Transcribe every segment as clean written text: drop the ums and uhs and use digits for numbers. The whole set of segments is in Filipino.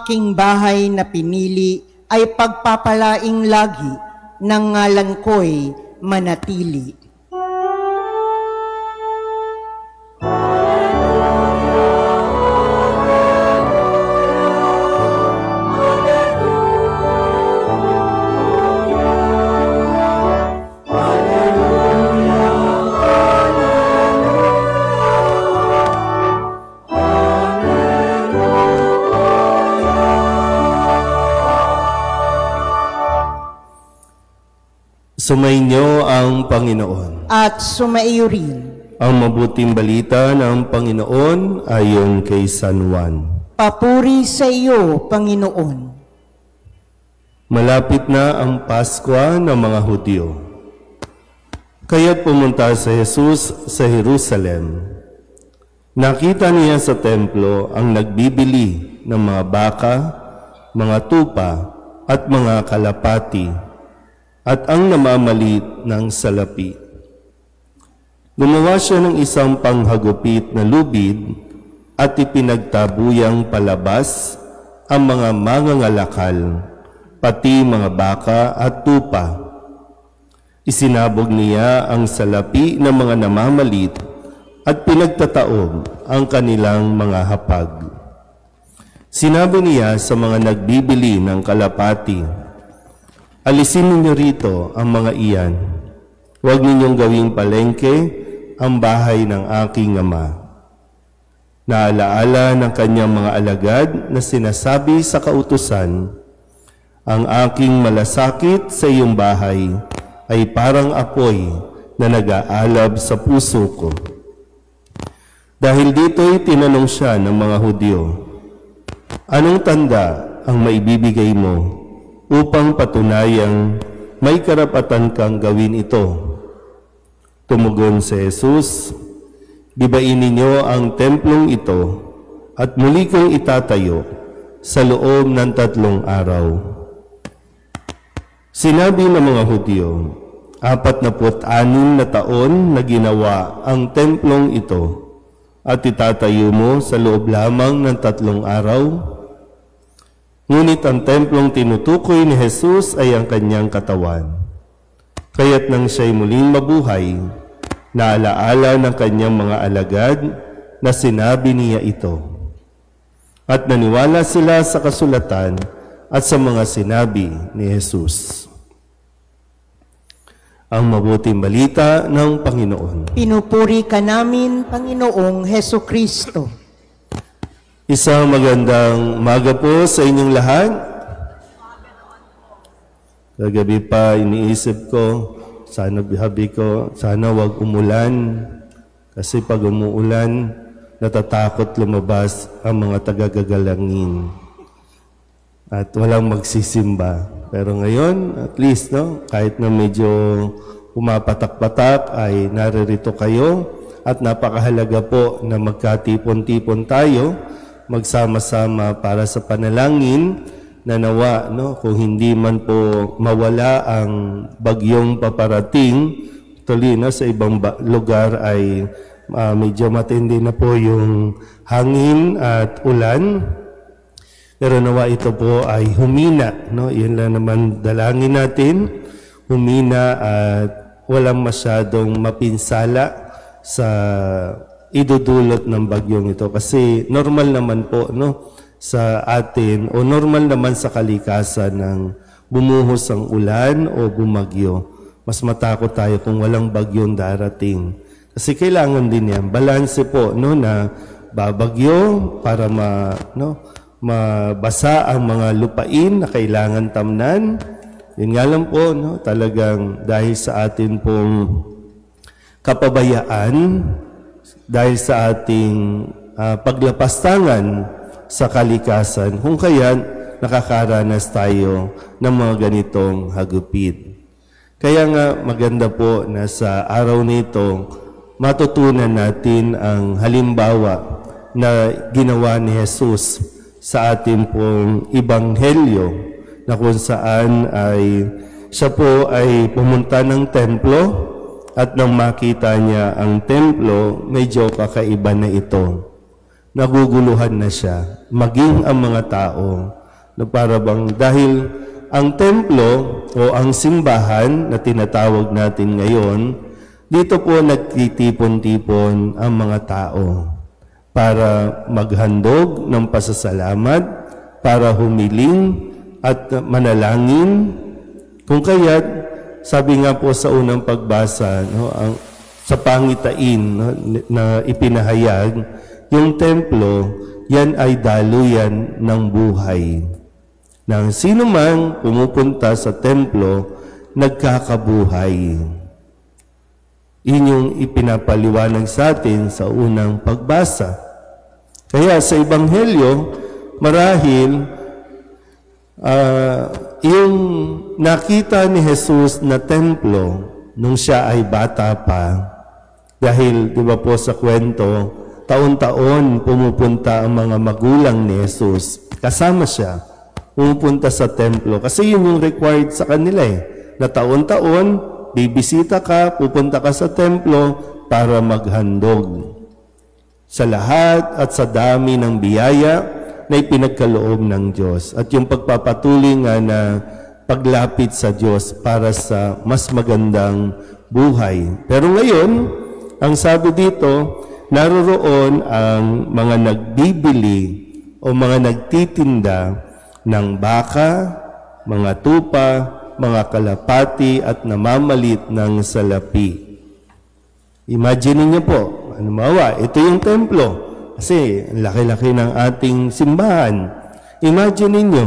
aking bahay na pinili ay pagpapalaing lagi, ng ngalan ko'y manatili. Sumainyo ang Panginoon. At sumaiyo rin. Ang mabuting balita ng Panginoon ayon kay San Juan. Papuri sa iyo, Panginoon. Malapit na ang Paskwa ng mga Hudyo. Kaya't pumunta si Jesus sa Jerusalem. Nakita niya sa templo ang nagbibili ng mga baka, mga tupa at mga kalapati, at ang namamalit ng salapi. Gumawa siya ng isang panghagupit na lubid at ipinagtabuyang palabas ang mga mangangalakal, pati mga baka at tupa. Isinabog niya ang salapi ng mga namamalit at pinagtataob ang kanilang mga hapag. Sinabi niya sa mga nagbibili ng kalapati, "Alisin ninyo rito ang mga iyan. Huwag ninyong gawing palengke ang bahay ng aking ama." Naalaala ng kanyang mga alagad na sinasabi sa kautusan, "Ang aking malasakit sa iyong bahay ay parang apoy na nag-aalab sa puso ko." Dahil dito'y tinanong siya ng mga Hudyo, "Anong tanda ang maibibigay mo upang patunayang may karapatan kang gawin ito?" Tumugon si Jesus, "Gibain ninyo ang templong ito at muli kong itatayo sa loob ng 3 araw." Sinabi ng mga Hudyo, 46 na taon na ginawa ang templong ito at itatayo mo sa loob lamang ng 3 araw? Ngunit ang templong tinutukoy ni Jesus ay ang kanyang katawan. Kaya't nang siya'y muling mabuhay, naalaala ng kanyang mga alagad na sinabi niya ito. At naniwala sila sa kasulatan at sa mga sinabi ni Jesus. Ang mabuting balita ng Panginoon. Pinupuri ka namin, Panginoong Hesukristo. Isang magandang umaga po sa inyong lahat. Kagabi pa iniisip ko, sana wag umulan. Kasi pag umuulan, natatakot lumabas ang mga tagagagalangin. At walang magsisimba. Pero ngayon, at least, kahit na medyo pumapatak-patak, ay naririto kayo. At napakahalaga po na magkatipon-tipon tayo, magsama-sama para sa panalangin na nawa, kung hindi man po mawala ang bagyong paparating, tuloy sa ibang lugar ay medyo matindi na po yung hangin at ulan. Pero nawa ito po ay humina. Yan lang naman dalangin natin, humina at walang masyadong mapinsala sa idudulot ng bagyong ito. Kasi normal naman po sa atin o normal naman sa kalikasan ng bumuhos ang ulan o bumagyo. Mas matakot tayo kung walang bagyong darating. Kasi kailangan din yan. Balanse po na babagyo para mabasa ang mga lupain na kailangan tamnan. Yun nga lang po, talagang dahil sa atin pong kapabayaan, dahil sa ating paglapastangan sa kalikasan, kung kaya nakakaranas tayo ng mga ganitong hagupit. Kaya nga maganda po na sa araw nito, matutunan natin ang halimbawa na ginawa ni Jesus sa ating pong ebanghelyo, na kung saan ay siya po ay pumunta ng templo. At nang makita niya ang templo, medyo kakaiba na ito. naguguluhan na siya, maging ang mga tao na para bang dahil ang templo o ang simbahan na tinatawag natin ngayon, dito po nagtitipon-tipon ang mga tao para maghandog ng pasasalamat, para humiling at manalangin. Kung kaya't, sabi nga po sa unang pagbasa, no, sa pangitain, no, na ipinahayag, yung templo, yan ay daluyan ng buhay. Nang sino man pumupunta sa templo, nagkakabuhay. Yun yung ipinapaliwanag sa atin sa unang pagbasa. Kaya sa Ebanghelyo, marahil, yung nakita ni Jesus na templo nung siya ay bata pa, dahil di ba po sa kwento, taon-taon pumupunta ang mga magulang ni Jesus. Kasama siya, pumupunta sa templo. Kasi yun yung required sa kanila na taon-taon, bibisita ka, pupunta ka sa templo para maghandog sa lahat at sa dami ng biyaya na ipinagkaloob ng Diyos. At yung pagpapatuloy nga na paglapit sa Diyos para sa mas magandang buhay. Pero ngayon, ang sabi dito, naroroon ang mga nagbibili o mga nagtitinda ng baka, mga tupa, mga kalapati at namamalit ng salapi. Imagine niyo po, ito yung templo. Kasi laki-laki ng ating simbahan. Imagine niyo,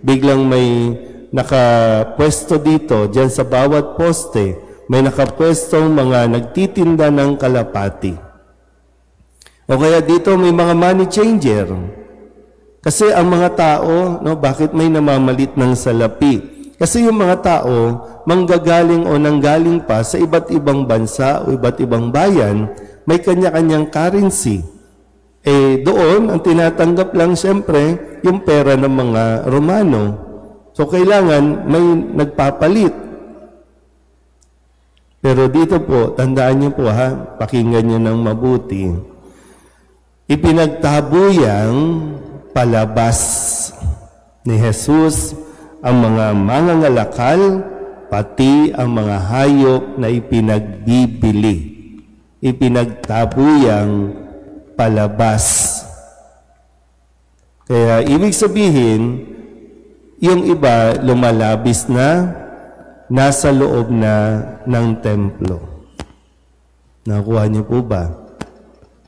biglang may nakapwesto dito, dyan sa bawat poste, may nakapwestong mga nagtitinda ng kalapati. O kaya dito may mga money changer. Kasi ang mga tao, no, bakit may namamalit ng salapi? Kasi yung mga tao, manggagaling o nanggaling pa sa iba't ibang bansa o iba't ibang bayan, may kanya-kanyang currency. Doon, ang tinatanggap lang siyempre, yung pera ng mga Romano. So, kailangan may nagpapalit. Pero dito po, tandaan niyo po ha, pakinggan niyo ng mabuti. Ipinagtabuyang palabas ni Jesus ang mga mangangalakal, pati ang mga hayop na ipinagbibili. Ipinagtabuyang palabas. Kaya ibig sabihin, yung iba lumalabis na, nasa loob na ng templo. Nakuha niyo po ba?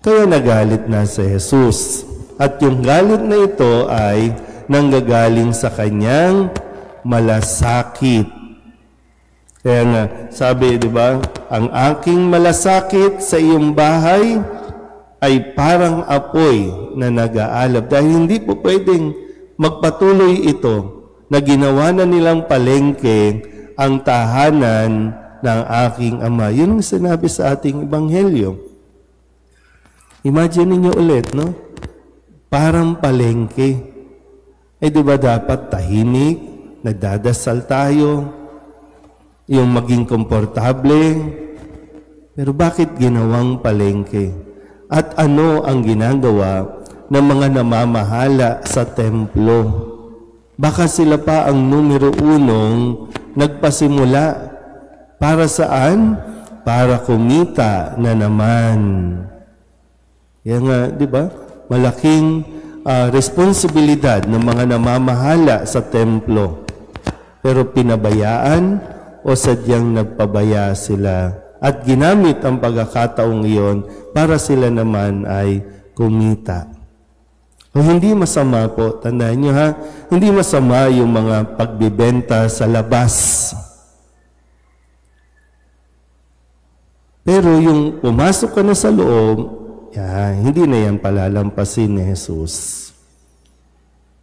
Kaya nagalit na si Jesus. At yung galit na ito ay nanggagaling sa kanyang malasakit. Kaya nga, sabi, di ba, ang aking malasakit sa iyong bahay ay parang apoy na nag-aalab. Dahil hindi po pwedeng magpatuloy ito na ginawa na nilang palengke ang tahanan ng aking Ama. Yun ang sinabi sa ating Ebanghelyo. Imagine niyo ulit, no? Parang palengke. Di ba dapat tahimik, nagdadasal tayo, yung maging komportable? Pero bakit ginawang palengke? At ano ang ginagawa ng mga namamahala sa templo? Baka sila pa ang numero unong nagpasimula. Para saan? Para kumita na naman. Yan nga, di ba? Malaking responsibilidad ng mga namamahala sa templo. Pero pinabayaan o sadyang nagpabaya sila at ginamit ang pagkakataong iyon para sila naman ay kumita. O hindi masama po, tandaan nyo ha, hindi masama yung mga pagbibenta sa labas. Pero yung pumasok ka na sa loob, hindi na yan palalampasin ni Jesus.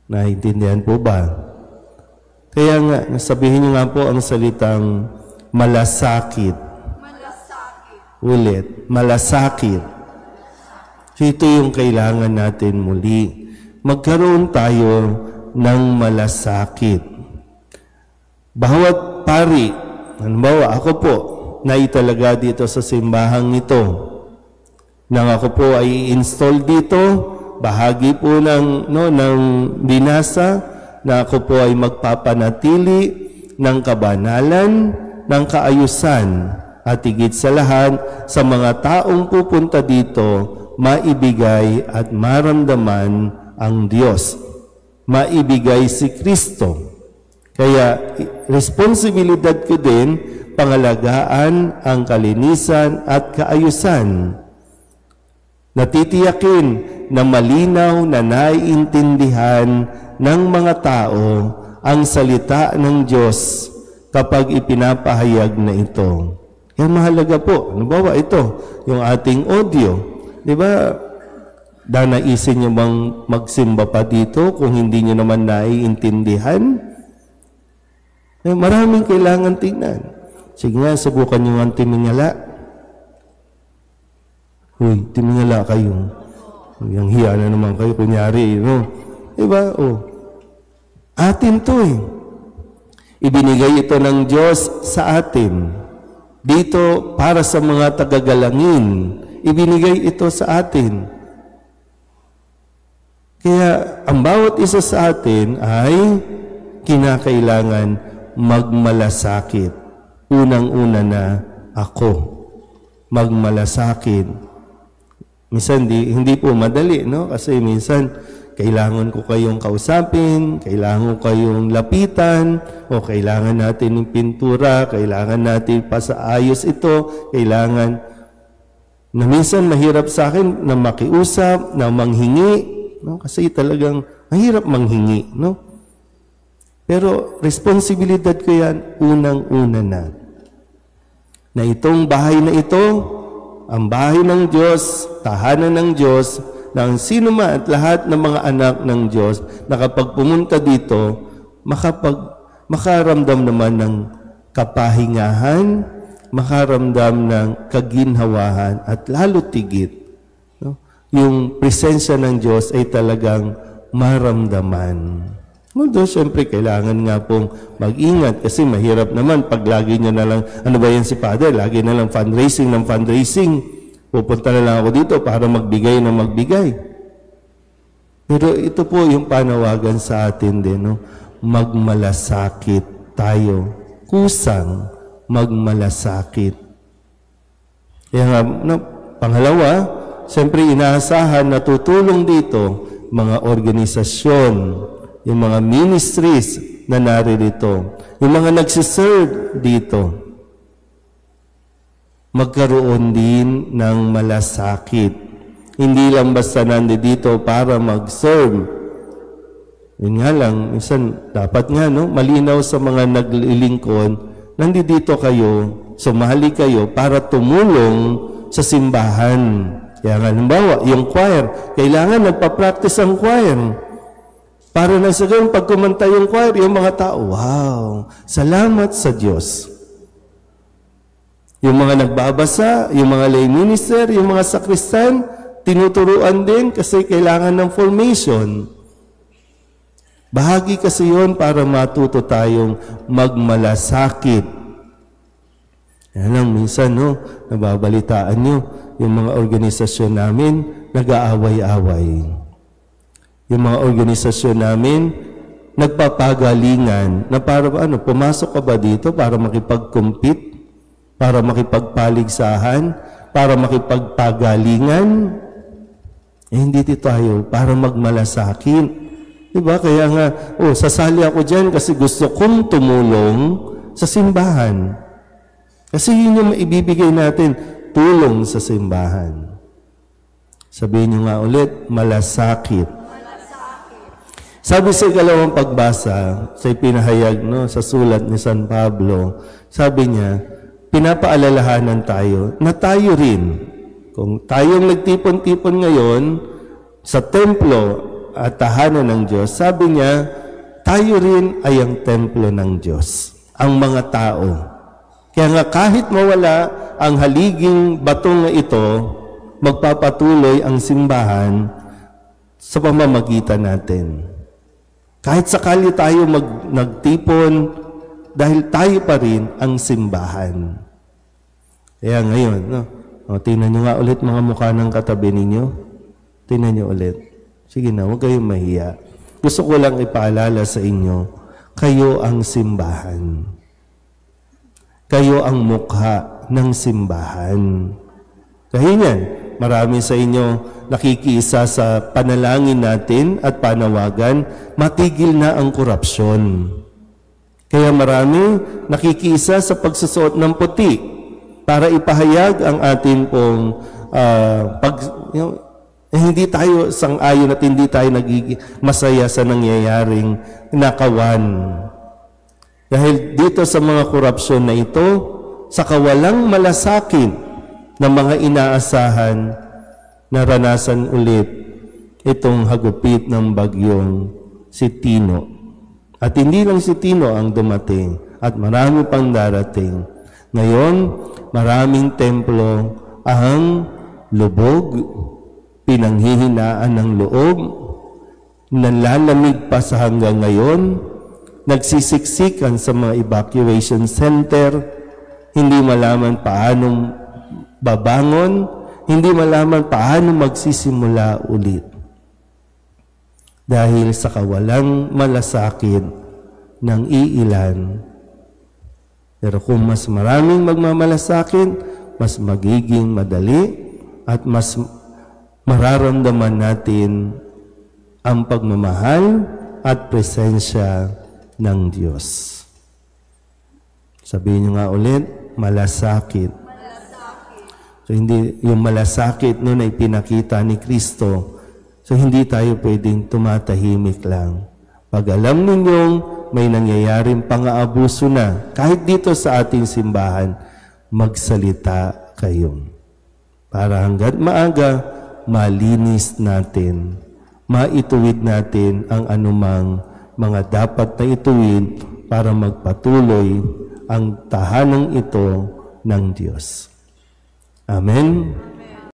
Naintindihan po ba? Kaya nga, sabihin niyo nga po ang salitang malasakit. Malasakit. Ulit, malasakit. So ito yung kailangan natin muli. Magkaroon tayo ng malasakit. Bawat pari, halimbawa ako po, naitalaga dito sa simbahang ito, nang ako po ay install dito, bahagi po ng binasa na ako po ay magpapanatili ng kabanalan, ng kaayusan, at higit sa lahat, sa mga taong pupunta dito, maibigay at maramdaman ang Diyos. Maibigay si Kristo. Kaya, responsibilidad ko din, pangalagaan ang kalinisan at kaayusan. Natitiyakin na malinaw na naiintindihan ng mga tao ang salita ng Diyos kapag ipinapahayag na ito. Kaya mahalaga po. Halimbawa ito, yung ating audio. Di ba, danaisin nyo bang magsimba pa dito kung hindi nyo naman naiintindihan? Maraming kailangan tingnan. Sige nga, subukan nyo ang timingala. Uy, timingala kayo. Yung hiya na naman kayo, kunyari, no? Diba? Atin to eh. Ibinigay ito ng Diyos sa atin. Dito, para sa mga tagagalangin. Ibinigay ito sa atin. Kaya, ang bawat isa sa atin ay kinakailangan magmalasakit. Unang-una na ako. Magmalasakit. Minsan, hindi po madali, no? Kasi minsan, kailangan ko kayong kausapin, kailangan ko kayong lapitan, o kailangan natin ng pintura, kailangan natin pasaayos ito, kailangan na minsan mahirap sa akin na makiusap, na manghingi, no? Kasi talagang mahirap manghingi, no? Pero responsibilidad ko yan unang-una na itong bahay na ito, ang bahay ng Diyos, tahanan ng Diyos, na ang sino man at lahat ng mga anak ng Diyos na kapag pumunta dito, makaramdam naman ng kapahingahan, makaramdam ng kaginhawahan at lalo tigit. No? Yung presensya ng Diyos ay talagang maramdaman. Although, siyempre, kailangan nga pong mag-ingat kasi mahirap naman pag lagi nyo na lang, ano ba yan si Father? Lagi na lang fundraising. Pupunta na lang ako dito para magbigay ng magbigay. Pero ito po yung panawagan sa atin din, no? Magmalasakit tayo. Kusang magmalasakit. Kaya nga, no, pangalawa, siyempre inaasahan na tutulong dito mga organisasyon, yung mga ministries na naririto, yung mga nagsiserve dito, magkaroon din ng malasakit. Hindi lang basta nandito para mag-serve. Yun nga lang, minsan dapat nga, no, malinaw sa mga naglilingkod, nandito kayo, sumali kayo para tumulong sa simbahan. Kaya nga, halimbawa, yung choir, kailangan nagpa-practice ang choir. Para na sa ganun, pag kumanta yung choir, yung mga tao, wow, salamat sa Diyos. Yung mga nagbabasa, yung mga lay minister, yung mga sakristan, tinuturuan din kasi kailangan ng formation. Bahagi kasi yun para matuto tayong magmalasakit. Yan lang, minsan, no, nababalitaan nyo, yung mga organisasyon namin, nag-aaway-away. Yung mga organisasyon namin, nagpapagalingan na para pumasok ka ba dito para makipag-compete, para makipagpaligsahan, para makipagpagalingan? Hindi dito tayo, para magmalasakit. Diba? Kaya nga, sasali ako dyan kasi gusto kong tumulong sa simbahan. Kasi yun yung maibibigay natin, tulong sa simbahan. Sabihin nyo nga ulit, malasakit. Sabi sa ikalawang pagbasa, sa ipinahayag, no, sa sulat ni San Pablo, sabi niya, pinapaalalahanan tayo na tayo rin, kung tayong nagtipon-tipon ngayon sa templo at tahanan ng Diyos, sabi niya, tayo rin ay ang templo ng Diyos, ang mga tao. Kaya nga kahit mawala ang haliging batong na ito, magpapatuloy ang simbahan sa pamamagitan natin. Kahit sakali tayo nagtipon, dahil tayo pa rin ang simbahan. Kaya ngayon, no? Tingnan nyo nga ulit mga mukha ng katabi ninyo. Tingnan nyo ulit. Sige na, huwag kayong mahiya. Gusto ko lang ipaalala sa inyo, kayo ang simbahan. Kayo ang mukha ng simbahan. Kaya yan, marami sa inyo nakikiisa sa panalangin natin at panawagan, matigil na ang korupsyon. Kaya marami nakikiisa sa pagsusuot ng puti para ipahayag ang atin pong hindi tayo sang-ayon at hindi tayo nagiging masaya sa nangyayaring nakawan. Dahil dito sa mga korupsyon na ito, sa kawalang malasakit ng mga inaasahan, naranasan ulit itong hagupit ng bagyong si Tino. At hindi lang si Tino ang dumating at marami pang darating. Ngayon, maraming templo ang lubog, pinanghihinaan ng loob, nanlalamig pa sa hanggang ngayon, nagsisiksikan sa mga evacuation center, hindi malaman paanong babangon, hindi malaman paano magsisimula ulit. Dahil sa kawalang malasakit ng iilan. Pero kung mas maraming magmamalasakit, mas magiging madali at mas mararamdaman natin ang pagmamahal at presensya ng Diyos. Sabihin niyo nga ulit, malasakit. So hindi yung malasakit noon ay pinakita ni Kristo. So hindi tayo pwedeng tumatahimik lang. Pag alam ninyong may nangyayaring pang-aabuso na, kahit dito sa ating simbahan, magsalita kayo. Para hanggat maaga, malinis natin, maituwid natin ang anumang mga dapat na ituwid para magpatuloy ang tahanang ito ng Diyos. Amen.